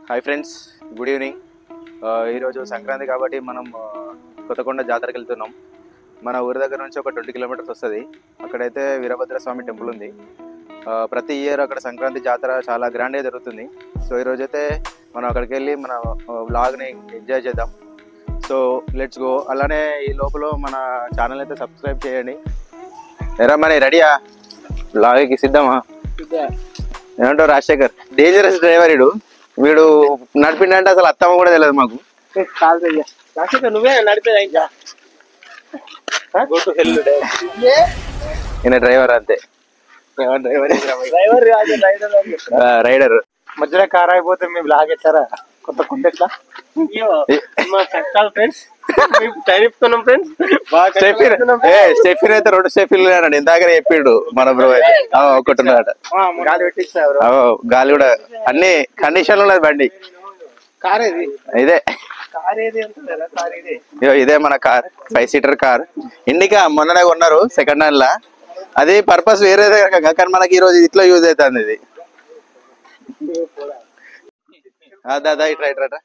Hi friends, good evening. ఈరోజు సంక్రాంతి కాబట్టి మనం కొత్తకొండ జాతరకి వెళ్తున్నాం. మన ఊరి దగ్గర నుంచి ఒక 20 కిలోమీటర్స్ వస్తుంది. అక్కడైతే వీరభద్రస్వామి టెంపుల్ ఉంది. ప్రతి ఇయర్ అక్కడ సంక్రాంతి జాతర చాలా గ్రాండ్గా జరుగుతుంది. సో ఈరోజైతే మనం అక్కడికి వెళ్ళి మన వ్లాగ్ని ఎంజాయ్ చేద్దాం. So let's go. అలానే ఈ లోపల మన ఛానల్ అయితే సబ్స్క్రైబ్ చేయండి. ఎరా మరి రెడీయా? వ్లాగ్కి సిద్ధమా? ఏమంటావు రాజశేఖర్? డేంజరస్ డ్రైవర్ వీడు నడిపిండంటే అసలు అత్తమ్మ కూడా తెలియదు మాకు. నువ్వే నడిపేది ఈయన డ్రైవర్ అంతే, రైడర్. మధ్యలో కార్ అయిపోతే మేము లాగ్ ఎట్టారా కొత్త కుండ ఎట్లా ఫ్రెండ్స్ స్టెఫిన్ అయితే 2 స్టెఫిన్లు అన్నాడు. ఇందాక చెప్పిండు మన బ్రో. ఒకటి ఉన్నాడట, గాలి పెట్టించిన గాలి కూడా అన్ని కండిషన్లు ఉన్నది బండి. కార్ ఏది? ఇదే కార్ ఏది అంటున్నారా? కార్ ఇదే. ఇదే మన కార్, 5 సీటర్ కార్. ఇండికా మొన్ననే కొన్నారు సెకండ్ హ్యాండ్ లా. అది పర్పస్ వేరేదే కానీ మనకి ఈ రోజు ఇట్లా యూజ్ అవుతుంది. ఇది దాదా ఇట్రా ఇట్రా.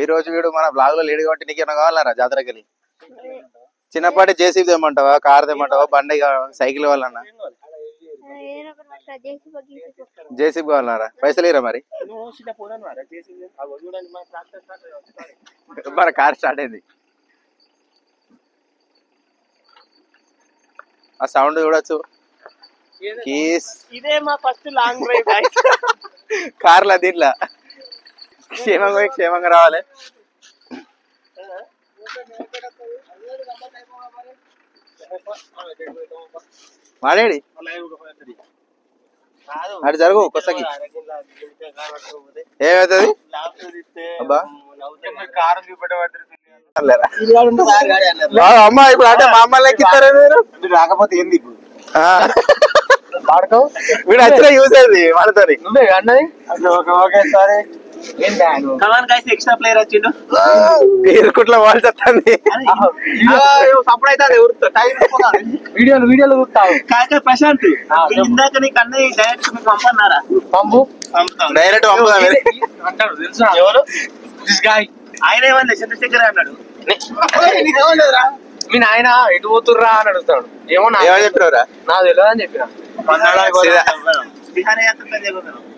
ఈ రోజు వీడు మన బ్లాగ్ లో లేడు కాబట్టి నీకు ఏమైనా కావాలరా జాతరకి వెళ్ళి? చిన్నపాటి జేసీబీ తెమ్మంటావా, కార్ తెమ్మంటావా, బండి సైకిల్ కావాలన్నా? జేసీబీ కావాలన్నారా? పైసలు ఇరా మరి. మన కార్ స్టార్ట్ అయింది. ఆ సౌండ్ చూడొచ్చు. ఇదే మా ఫస్ట్ లాంగ్ డ్రైవ్ కార్లా దీంట్లో క్షేమంగా పోయి క్షేమంగా రావాలి. మాడేడి అటు జరుగు కొత్తకి. ఏమవుతుంది అబ్బా అమ్మా? ఇప్పుడు అంటే మా అమ్మల్ని ఎక్కిస్తారా మీరు? రాకపోతే ఏంది వీడు వచ్చిన యూజ్ అయింది మనతోని. నువ్వే అన్నది సరే. ఎక్స్ట్రా ప్లేయర్ వచ్చిండు, ఇరుకుట్లో వాళ్ళు చెప్తాంది. వీడియోలు చూస్తావు కాక ప్రశాంత్. ఇందాక నీకు అన్నది డైరెక్ట్ మీకు పంపన్నారా? డైరెక్ట్ పంపుదాం అంటాడు తెలుసా? ఎవరు ఆయన? ఏమన్నా చంద్రశేఖర్ అన్నాడు. మీ నాయన ఎటు పోతుర్రా అని అడుగుతాడు. ఏమో చెప్పినవరా? నాకు తెలియదు అని చెప్పిన.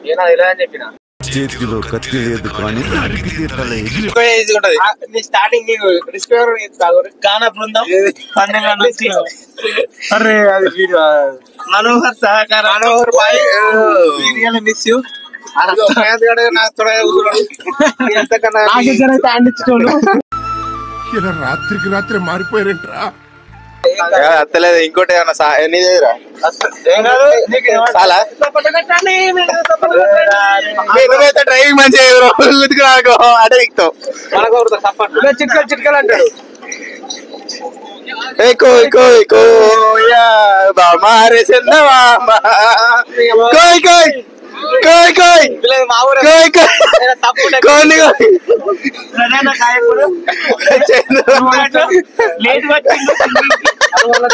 తెలియదు అని చెప్పిన. చేతిలో కత్తి లేదు కానీ స్టార్టింగ్ గానా బృందం అరే అది మనోహర్ సహకారం. Manohar bye, miss you. ఇలా రాత్రికి రాత్రి మారిపోయారంటరా. అత్తలేదు. ఇంకోటి ఏమన్నా డ్రైవింగ్ మంచిగా అటే ఎక్కుతావు. చిట్కలు చిట్కలు అంటాడు.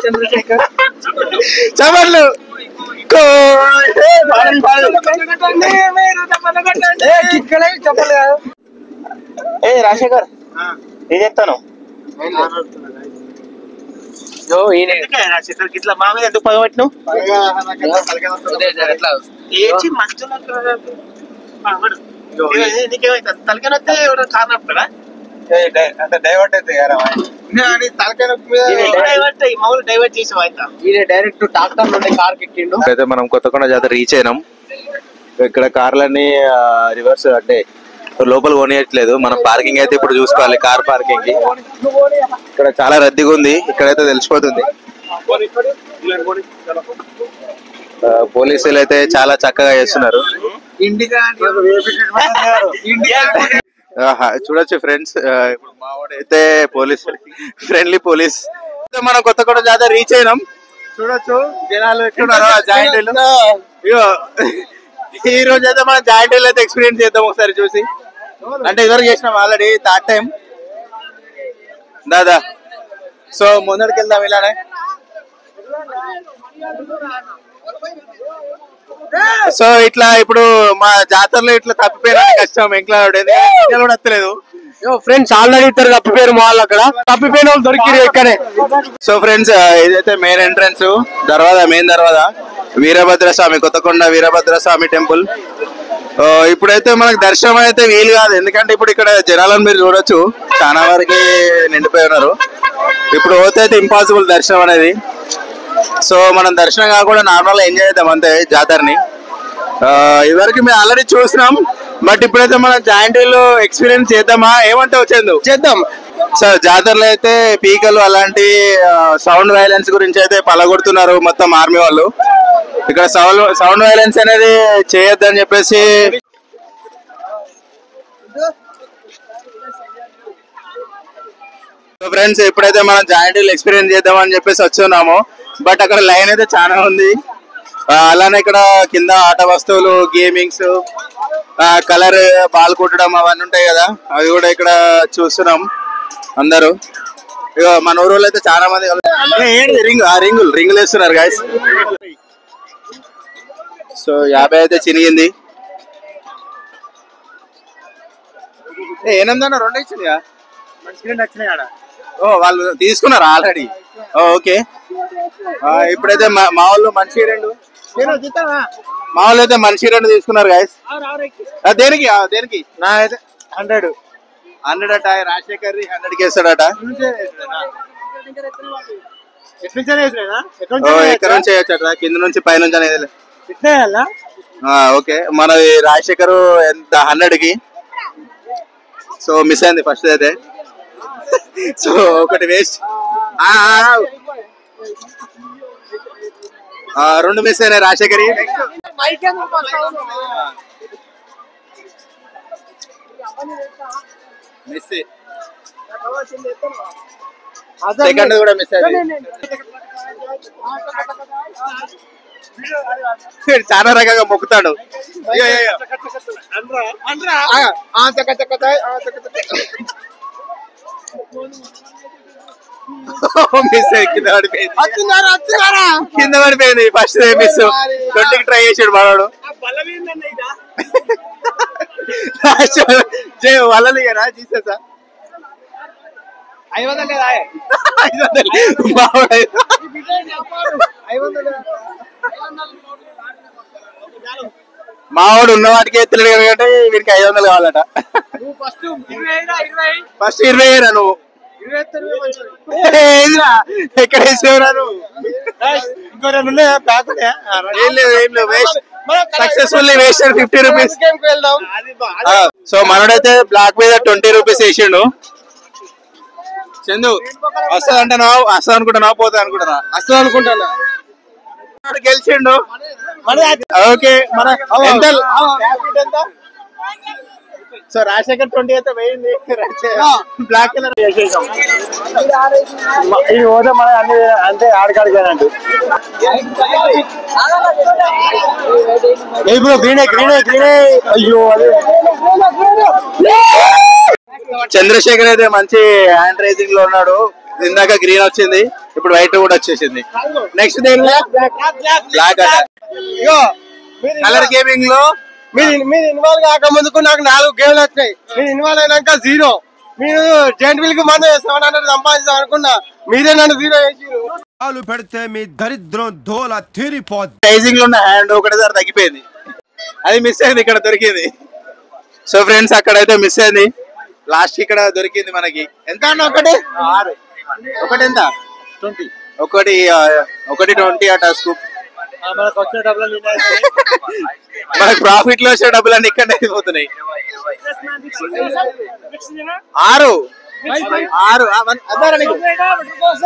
చంద్రశేఖర్ చమర్లు చెప్పలే. ఏ రాజశేఖర్ ఏం చెప్తాను? ఇట్లా మా మీద ఎందుకు పగబట్టినావు? నీకేమైతుంది? తలకాయ వస్తే ఎవరు కారణం కదా డైవర్ట్ అయితే డైవర్ట్ చేసి డైరెక్ట్ డాక్టర్ నుండి కార్ ఎక్కిండు. అయితే మనం కొత్తకొండ జాతర రీచ్ అయినాం. ఇక్కడ కార్లన్నీ రివర్స్ అంటే లోపల కొనియట్లేదు. మనం పార్కింగ్ అయితే ఇప్పుడు చూసుకోవాలి. కార్ పార్కింగ్ కి ఇక్కడ చాలా రద్దీగా ఉంది. ఇక్కడైతే తెలిసిపోతుంది. పోలీసులు అయితే చాలా చక్కగా చేస్తున్నారు. చూడొచ్చు ఫ్రెండ్స్, ఇప్పుడు మా వాడు అయితే పోలీస్, ఫ్రెండ్లీ పోలీస్. మనం కొత్తకొండ జాతర రీచ్ అయినాం. చూడొచ్చు జనాలు ఎట్లున్నారో. జాయింట్ ఈ రోజు అయితే మనం జాయింట్ వీల్ అయితే ఎక్స్పీరియన్స్ చేద్దాం ఒకసారి చూసి. అంటే ఇదివరకు చేసినాం ఆల్రెడీ, థర్డ్ టైం. దాదా సో ముందరికి వెళ్దాం ఇలానే. సో ఇట్లా ఇప్పుడు మా జాతరలో ఇట్లా తప్పిపోయినా కష్టం ఎంక్లా కూడా వస్తలేదు. ఫ్రెండ్స్ ఆల్రెడీ ఇద్దరు తప్పిపోయారు మా వాళ్ళు, అక్కడ తప్పిపోయిన వాళ్ళు దొరికిరు ఇక్కడే. సో ఫ్రెండ్స్ ఇదైతే మెయిన్ ఎంట్రన్స్ మెయిన్ దర్వాజా వీరభద్ర స్వామి, కొత్తకొండ వీరభద్ర స్వామి టెంపుల్. ఇప్పుడైతే మనకు దర్శనం అయితే వీలు కాదు, ఎందుకంటే ఇప్పుడు ఇక్కడ జనాలను మీరు చూడొచ్చు, చాలా వరకు నిండిపోయి ఉన్నారు. ఇప్పుడు పోతే అయితే ఇంపాసిబుల్ దర్శనం అనేది. సో మనం దర్శనం కాకుండా నార్మల్ గా ఎంజాయ్ చేద్దాం అంతే జాతరని. ఇదివరకు మేము ఆల్రెడీ చూసినాం, బట్ ఇప్పుడైతే మనం జాయింట్ వీల్ ఎక్స్పీరియన్స్ చేద్దామా, ఏమంటే వచ్చేందు చేద్దాం. సో జాతరలో అయితే పీకలు అలాంటి సౌండ్ వైలెన్స్ గురించి అయితే పలగొడుతున్నారు మొత్తం ఆర్మీ వాళ్ళు. ఇక్కడ సౌండ్ వైలెన్స్ అనేది చేయొద్దని చెప్పేసి ఫ్రెండ్స్ ఇప్పుడైతే మనం జాయింట్ వీల్ ఎక్స్పీరియన్స్ చేద్దామని చెప్పేసి వచ్చున్నాము. బట్ అక్కడ లైన్ అయితే చాలా ఉంది. అలానే ఇక్కడ కింద ఆట వస్తువులు, గేమింగ్స్, కలర్ బాల్ కొట్టడం అవన్నీ ఉంటాయి కదా, అవి కూడా ఇక్కడ చూస్తున్నాం అందరూ. ఇక మన ఊరు అయితే చాలా మంది రింగులు వేస్తున్నారు గాయస్. సో 50 అయితే చినిగింది. ఏనందన్నా 2 ఇచ్చిందిగా, ఓ వాళ్ళు తీసుకున్నారు ఆల్రెడీ. ఓకే ఇప్పుడైతే మా వాళ్ళు మనిషి 2 అయితే మనిషి 2 తీసుకున్నారు గాయస్. దేనికి దేనికి నా అయితే 100 అట. రాజశేఖర్ 100కి వేస్తాడట. ఎక్కడ నుంచి వేయచ్చట, కింద నుంచి పైనుంచి అనేది. ఓకే మనది రాజశేఖర్ ఎంత 100కి. సో మిస్ అయింది ఫస్ట్ అయితే. సో ఒకటి వేస్ట్, 2 మిస్ అయినాయి రాజశేఖర్. మిస్ సెకండ్ కూడా మిస్ అయింది. చాలా రకంగా మొక్కుతాడు. మిస్ కింద పడిపోయింది ఫస్ట్ మిస్. 20కి ట్రై చేసాడు మనోడు. వాళ్ళని తీసేసా 500 మావాడు ఉన్న వాటికి ఎత్తలేడు ఎందుకంటే వీడికి 500 కావాలట. ఫస్ట్ 20 నువ్వు ఎక్కడ వేసేవరా నువ్వు? సక్సెస్ఫుల్లీ వేసాడు 50 రూపీస్. సో మనోడైతే బ్లాక్ మీద 20 రూపీస్ వేసిండు. చందు వస్తుంది అంటున్నావు, వస్తుంది అనుకుంటున్నావు, పోతా అనుకుంటున్నా? వస్తుంది అనుకుంటున్నా. గెలిచిండు. ఓకే మన ఎంత? సో రాజశేఖర్ 20 అయితే వేయింది. బ్లాక్ కలర్ వేసేసాం. ఇది పోతే మన అన్ని అంటే ఆడికాడికేనండి. ఇప్పుడు గ్రీనే గ్రీనే గ్రీనే. అయ్యో అదే చంద్రశేఖర్ అయితే మంచి హ్యాండ్ రైజింగ్ లో ఉన్నాడు. ఇందాక గ్రీన్ వచ్చింది, ఇప్పుడు వైట్ కూడా వచ్చేసింది. నెక్స్ట్ బ్లాక్ కలర్ గేమింగ్ లో మీరు ఇన్వాల్వ్ కాక ముందుకు నాకు 4 గేమ్లు వచ్చాయి. మీరు ఇన్వాల్వ్ అయినాక 0. మీరు జాయింట్ వీల్ కి మనం 700 సంపాదించాం అనుకున్నా, మీరే నన్ను 0 చేసి పెడితే మీ దరిద్రం దోల తీరిపోద్ది. రైజింగ్ లో ఉన్న హ్యాండ్ ఒకటేసారి తగ్గిపోయింది, అది మిస్ అయింది. ఇక్కడ దొరికింది. సో ఫ్రెండ్స్ అక్కడైతే మిస్ అయింది. లాస్ట్ ఇక్కడ దొరికింది మనకి. ఎంత అన్న? ఒకటి 6. ఒకటి ఎంత? 20. ఒకటి 20 అట స్కూప్. మనకు వచ్చే డబ్బులు మనకు ప్రాఫిట్ లో వచ్చే డబ్బులు అన్ని ఇక్కడ అయిపోతున్నాయి. 6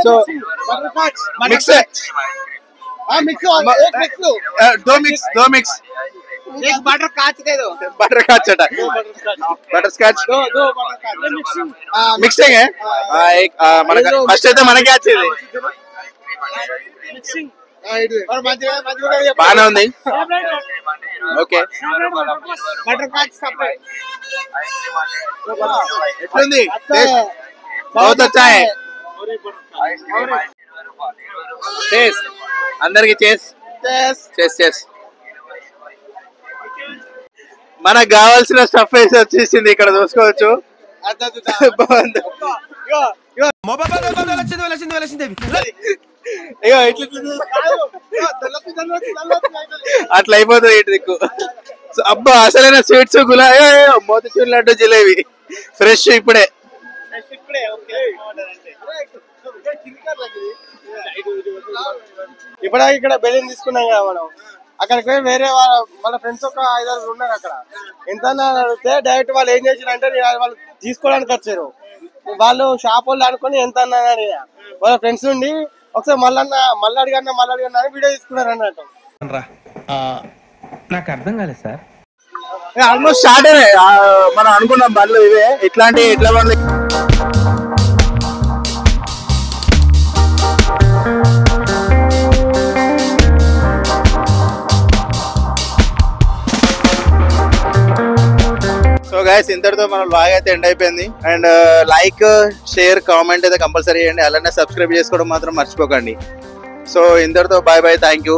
సో మిక్స్ दो मिक्स एक बटर काच दे दो. बटर काच अटा बटर स्कॉच दो मिक्सिंग है. एक मन फर्स्ट అయితే మనకి వచ్చేది మిక్సింగ్ और मध्य బానే ఉంది. ఓకే बटर काच सपरेट ఎట్లుంది? बहुत अच्छा है. చేస్ అందరికి చేస్ చేస్ చేస్ చేస్ మనకు కావాల్సిన స్టఫ్ వేసి వచ్చేసింది ఇక్కడ చూసుకోవచ్చు. బాగుంది. అట్లా అయిపోతుంది ఇటు దిక్కు. అబ్బా అసలైన స్వీట్స్ మోతిచూర్ లడ్డు జిలేబీ ఫ్రెష్ ఇప్పుడే. ఇప్పుడు ఇక్కడ బెలూన్ తీసుకున్నాం కదా మనం, అక్కడికి పోయి వేరే మన ఫ్రెండ్స్ ఒక 5-6 ఉన్నారు అక్కడ. ఎంత అడిగితే డైరెక్ట్ వాళ్ళు ఏం చేసిరంటే వాళ్ళు తీసుకోవడానికి వచ్చారు. వాళ్ళు షాప్ వాళ్ళు అనుకుని ఎంత అన్నారని వాళ్ళ ఫ్రెండ్స్ ఉండి ఒకసారి మళ్ళీ అడిగన్నా అని వీడియో తీసుకున్నారు అన్నట్టు. నాకు అర్థం కాలేదు సార్. ఆల్మోస్ట్ స్టార్ట్ అయినాయి మనం అనుకున్నాం బండ్లు ఇవే. ఇట్లాంటి ఎట్లా బండ్లు సో గైస్ ఇంతటితో మన వ్లాగ్ అయితే ఎండ్ అయిపోయింది. అండ్ లైక్ షేర్ కామెంట్ అయితే కంపల్సరీ చేయండి. అలానే సబ్స్క్రైబ్ చేసుకోవడం మాత్రం మర్చిపోకండి. సో ఇంతటితో బాయ్ బాయ్, థ్యాంక్ యూ.